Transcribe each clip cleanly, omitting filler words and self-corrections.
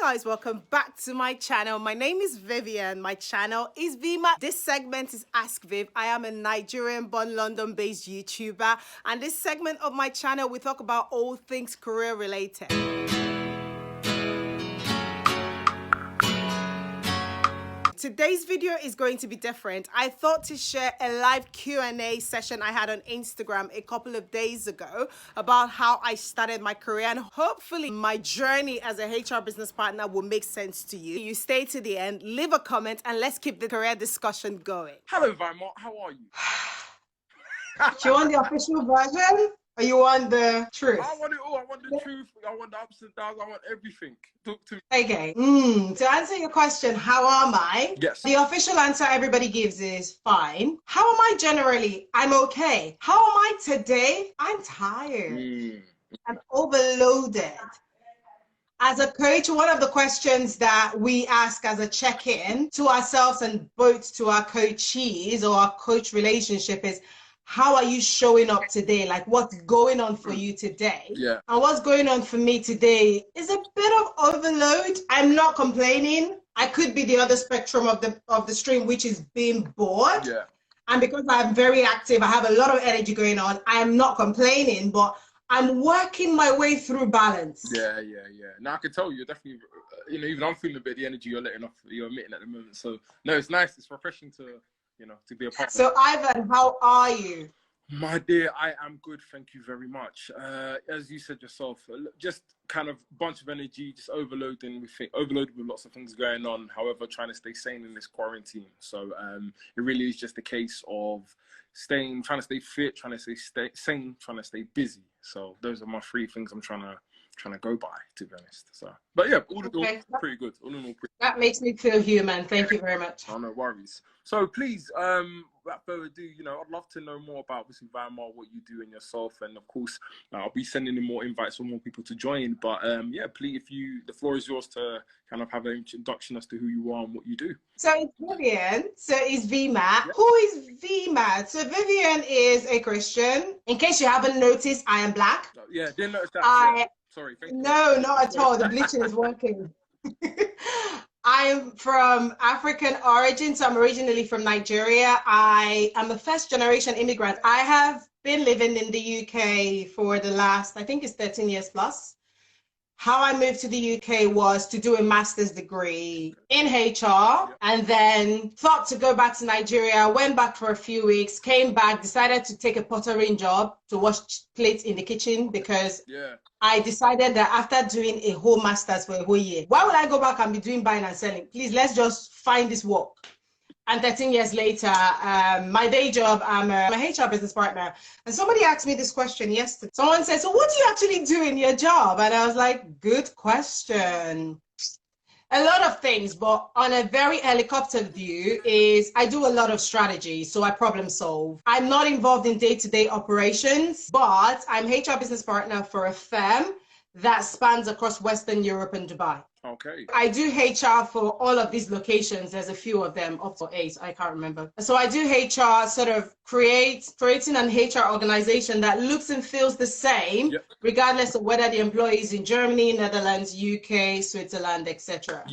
guys, welcome back to my channel. My name is Vivian. My channel is Vymart. This segment is Ask Viv. I am a Nigerian born London based YouTuber, and this segment of my channel we talk about all things career related. Today's video is going to be different. I thought to share a live Q&A session I had on Instagram a couple of days ago about how I started my career, and hopefully my journey as a HR business partner will make sense to you. You stay to the end, leave a comment, and let's keep the career discussion going. Hello, Vymart. How are you? Do you want the official version or you want the truth? I want it all. I want the truth. I want the ups and downs. I want everything. Talk to me. Okay. To answer your question, how am I? Yes. The official answer everybody gives is fine. How am I generally? I'm okay. How am I today? I'm tired. I'm overloaded. As a coach, one of the questions that we ask as a check-in to ourselves and both to our coachees or our coach relationship is, how are you showing up today? Like, what's going on for you today? Yeah. And what's going on for me today is a bit of overload. I'm not complaining. I could be the other spectrum of the stream, which is being bored. Yeah. And because I'm very active, I have a lot of energy going on. I am not complaining, but I'm working my way through balance. Yeah. Now I can tell you're definitely, even I'm feeling a bit of the energy you're letting off, you're emitting at the moment. So no, it's nice. It's refreshing to to be a part of. So Ivan, how are you? My dear, I am good, thank you very much. As you said yourself, just kind of bunch of energy, just overloaded with lots of things going on. However, trying to stay sane in this quarantine. So it really is just a case of trying to stay fit, trying to stay sane, trying to stay busy. So those are my three things I'm trying to go by, to be honest. So, but yeah, all in all, pretty good. All in all, that makes me feel human. Thank you very much. Oh, no worries. So please, without further ado, I'd love to know more about obviously Vymart, what you do and yourself, and of course, I'll be sending in more invites for more people to join. But yeah, please, the floor is yours to kind of have an introduction as to who you are and what you do. So it's Vivian. So it's Vymart. Yeah. Who is Vymart? So Vivian is a Christian. In case you haven't noticed, I am black. Yeah, didn't notice that. Sorry. Thank you. No, not at all. The bleaching is working. I'm from African origin, so I'm originally from Nigeria. I am a first-generation immigrant. I have been living in the UK for the last, I think it's 13 years plus. How I moved to the UK was to do a master's degree in HR, and then thought to go back to Nigeria, went back for a few weeks, came back, decided to take a pottering job to wash plates in the kitchen because I decided that after doing a whole master's for a whole year, why would I go back and be doing buying and selling? Please, let's just find this work. And 13 years later, my day job, I'm a HR business partner. And somebody asked me this question yesterday. Someone said, so what do you actually do in your job? And I was like, good question. A lot of things, but on a very helicopter view is I do a lot of strategy. So I problem solve. I'm not involved in day-to-day operations, but I'm HR business partner for a firm that spans across Western Europe and Dubai. Okay. I do HR for all of these locations. There's a few of them, up to 8, I can't remember. So I do HR, sort of creating an HR organization that looks and feels the same, regardless of whether the employee is in Germany, Netherlands, UK, Switzerland, etc.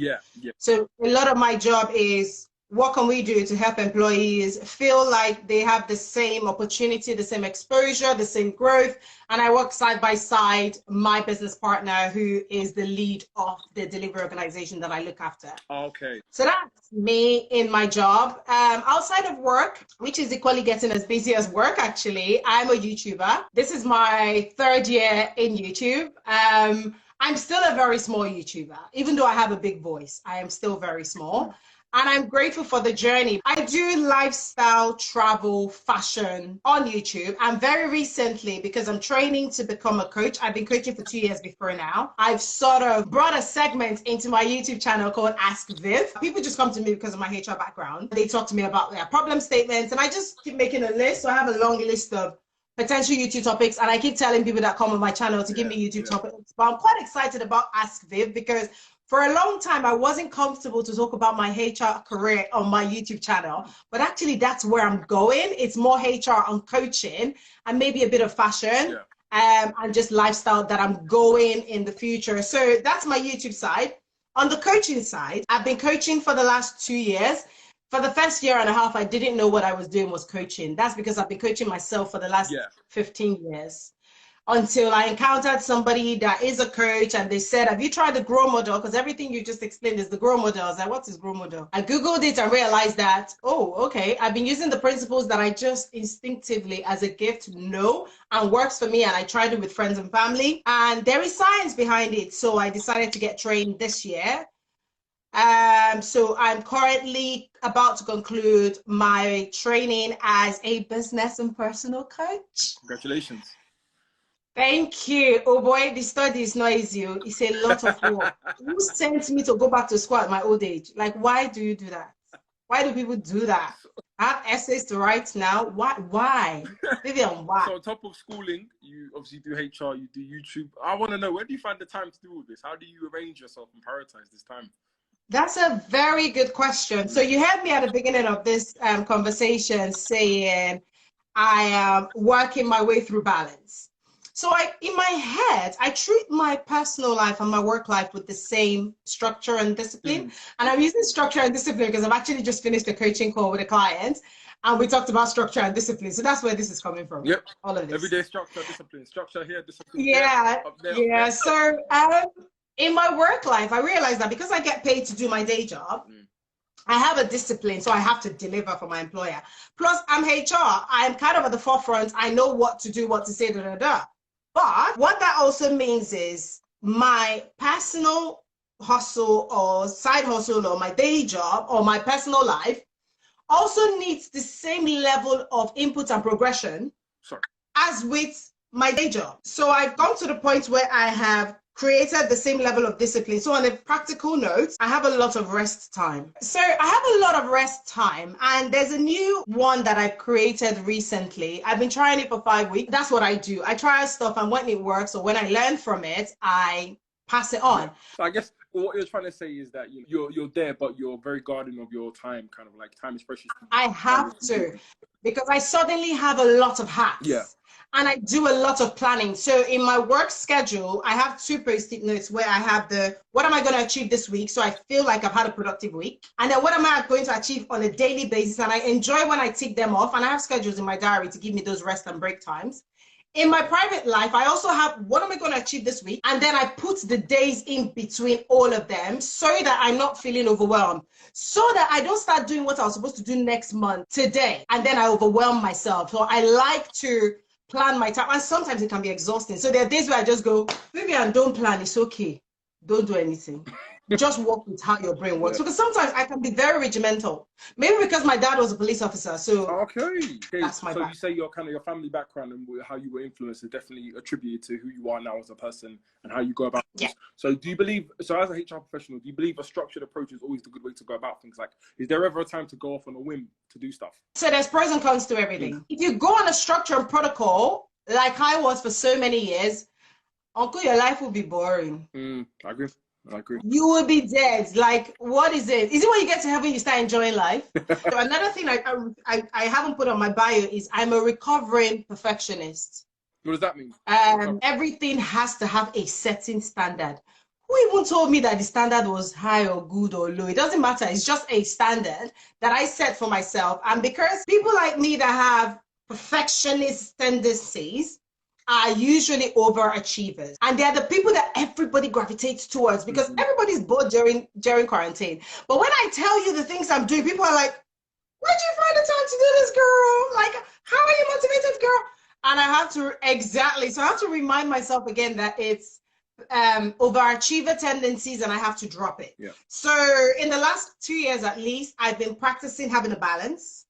So a lot of my job is, what can we do to help employees feel like they have the same opportunity, the same exposure, the same growth? And I work side by side my business partner, who is the lead of the delivery organization that I look after. Okay. So that's me in my job. Outside of work, which is equally getting as busy as work, actually, I'm a YouTuber. This is my 3rd year in YouTube. I'm still a very small YouTuber. Even though I have a big voice, I am still very small. And I'm grateful for the journey. I do lifestyle, travel, fashion on YouTube. And very recently, because I'm training to become a coach, I've been coaching for 2 years before now, I've sort of brought a segment into my YouTube channel called Ask Viv. People just come to me because of my HR background. They talk to me about their problem statements, and I just keep making a list. So I have a long list of potential YouTube topics, and I keep telling people that come on my channel to give me YouTube topics. But I'm quite excited about Ask Viv because for a long time, I wasn't comfortable to talk about my HR career on my YouTube channel, but actually that's where I'm going. It's more HR and coaching and maybe a bit of fashion and just lifestyle that I'm going in the future. So that's my YouTube side. On the coaching side, I've been coaching for the last 2 years. For the first year and a half, I didn't know what I was doing was coaching. That's because I've been coaching myself for the last 15 years. Until I encountered somebody that is a coach and they said, have you tried the grow model? Because everything you just explained is the grow model. I was like, what is grow model? I Googled it and realized that, oh, okay, I've been using the principles that I just instinctively as a gift know and works for me. And I tried it with friends and family and there is science behind it. So I decided to get trained this year. So I'm currently about to conclude my training as a business and personal coach. Congratulations. Thank you. Oh boy, the study is not easy. It's a lot of work. Who sent me to go back to school at my old age? Like, why do you do that? Why do people do that? I have essays to write now. Why? Vivian, why? So on top of schooling, you obviously do HR, you do YouTube. I want to know, where do you find the time to do all this? How do you arrange yourself and prioritize this time? That's a very good question. So you heard me at the beginning of this conversation saying I am working my way through balance. So in my head, I treat my personal life and my work life with the same structure and discipline. And I'm using structure and discipline because I've actually just finished a coaching call with a client and we talked about structure and discipline. So that's where this is coming from. Yep. All of this. Everyday structure, discipline. Structure here, discipline. Yeah. There, yeah. So in my work life, I realized that because I get paid to do my day job, I have a discipline, so I have to deliver for my employer. Plus, I'm HR. I'm kind of at the forefront. I know what to do, what to say, da, da, da. But what that also means is my personal hustle or side hustle or my day job or my personal life also needs the same level of input and progression as with my day job. So I've gone to the point where I have created the same level of discipline. So on a practical note, I have a lot of rest time. So I have a lot of rest time and there's a new one that I created recently. I've been trying it for 5 weeks. That's what I do. I try stuff and when it works or when I learn from it, I pass it on. So I guess what you're trying to say is that you're there, but you're very guarding of your time, kind of like time is precious. I have to, because I suddenly have a lot of hats. Yeah. And I do a lot of planning. So in my work schedule, I have 2 post-it notes where I have what am I going to achieve this week? So I feel like I've had a productive week. And then what am I going to achieve on a daily basis? And I enjoy when I tick them off. And I have schedules in my diary to give me those rest and break times. In my private life, I also have what am I going to achieve this week? And then I put the days in between all of them so that I'm not feeling overwhelmed. So that I don't start doing what I was supposed to do next month today. And then I overwhelm myself. So I like to plan my time, and sometimes it can be exhausting. So there are days where I just go, Vivian, don't plan, it's okay. Don't do anything. Just work with how your brain works. Because sometimes I can be very regimental. Maybe because my dad was a police officer, so that's my background. You say your family background and how you were influenced is definitely attributed to who you are now as a person and how you go about things. So do you believe, so as a HR professional, do you believe a structured approach is always the good way to go about things? Like, is there ever a time to go off on a whim to do stuff? So there's pros and cons to everything. If you go on a structure and protocol, like I was for so many years, uncle, your life will be boring. I agree. You will be dead. Like, what is it? Is it when you get to heaven you start enjoying life? So another thing I haven't put on my bio is I'm a recovering perfectionist. What does that mean? Everything has to have a certain standard. Who even told me that the standard was high or good or low? It doesn't matter. It's just a standard that I set for myself. And because people like me that have perfectionist tendencies are usually overachievers, and they're the people that everybody gravitates towards because everybody's bored during quarantine. But when I tell you the things I'm doing, people are like, where'd you find the time to do this, girl? Like, how are you motivated, girl? And I have to remind myself again that it's overachiever tendencies and I have to drop it. So in the last 2 years at least, I've been practicing having a balance,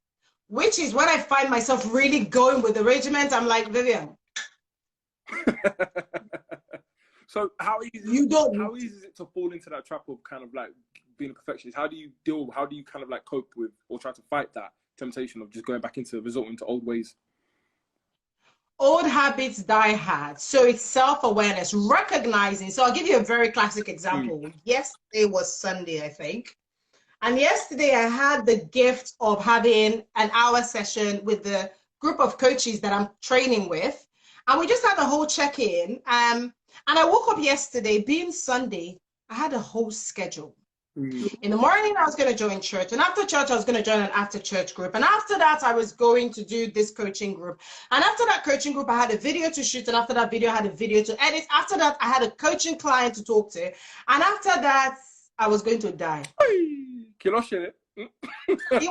which is when I find myself really going with the regiment. I'm like, Vivian. So how easy is it to fall into that trap of kind of like being a perfectionist? How do you kind of like cope with or try to fight that temptation of just going back into resorting to old ways? Old habits die hard. So it's self-awareness, recognizing. So I'll give you a very classic example. Yesterday was Sunday, I think. And yesterday I had the gift of having an hour session with the group of coaches that I'm training with. And we just had a whole check-in. And I woke up yesterday, being Sunday, I had a whole schedule. Mm. In the morning, I was going to join church. And after church, I was going to join an after church group. And after that, I was going to do this coaching group. And after that coaching group, I had a video to shoot. And after that video, I had a video to edit. After that, I had a coaching client to talk to. And after that, I was going to die. It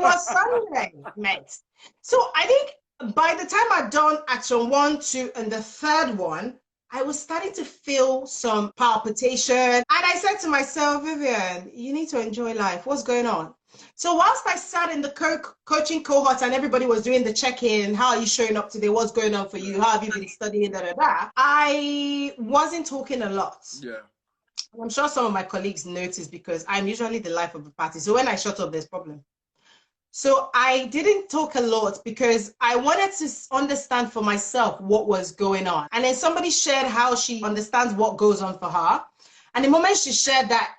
was Sunday, mate. So I think by the time I'd done action 1, 2, and the third one, I was starting to feel some palpitation. And I said to myself, Vivian, you need to enjoy life. What's going on? So whilst I sat in the coaching cohort and everybody was doing the check-in, how are you showing up today? What's going on for you? How have you been studying? I wasn't talking a lot. Yeah. I'm sure some of my colleagues noticed because I'm usually the life of the party. So when I shut up, there's problem. So I didn't talk a lot because I wanted to understand for myself what was going on. And then somebody shared how she understands what goes on for her. And the moment she shared that,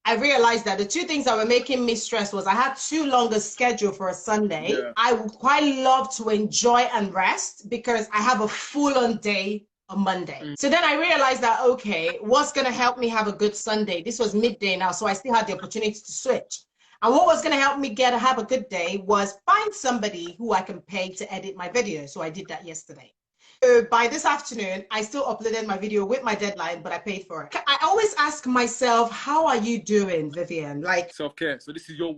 I realized that the two things that were making me stressed was I had too long a schedule for a Sunday. Yeah. I would quite love to enjoy and rest because I have a full-on day on Monday. So then I realized that, okay, what's going to help me have a good Sunday? This was midday now, so I still had the opportunity to switch. And what was going to help me have a good day was find somebody who I can pay to edit my video. So I did that yesterday. So by this afternoon, I still uploaded my video with my deadline, but I paid for it. I always ask myself, how are you doing, Vivian? Like self-care. So this is your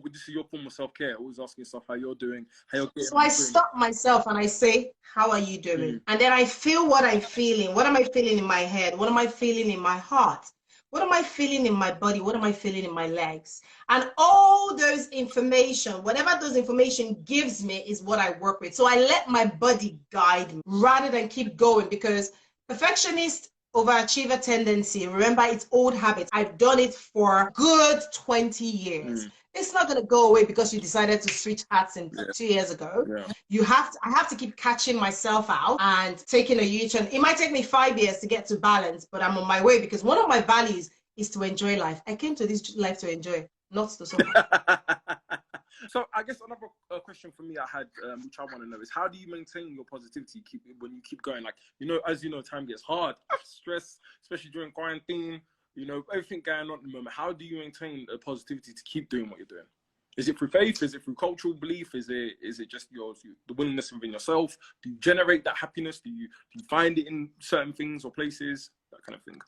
form of self-care. Always asking yourself how you're doing, how you're getting. So I stop myself and I say, how are you doing? And then I feel what I'm feeling. What am I feeling in my head? What am I feeling in my heart? What am I feeling in my body? What am I feeling in my legs? And all those information, whatever those information gives me is what I work with. So I let my body guide me rather than keep going, because perfectionist overachiever tendency, remember, it's old habits. I've done it for a good 20 years. It's not going to go away because you decided to switch hats 2 years ago. I have to keep catching myself out and taking a U-turn. It might take me 5 years to get to balance, but I'm on my way because one of my values is to enjoy life. I came to this life to enjoy, not to suffer. So I guess another question for me I had, which I want to know, is how do you maintain your positivity when you keep going? Like, as you know, time gets hard, stress, especially during quarantine. Everything going on at the moment. How do you maintain a positivity to keep doing what you're doing? Is it through faith? Is it through cultural belief? Is it just the willingness within yourself? Do you generate that happiness? Do you find it in certain things or places? That kind of thing.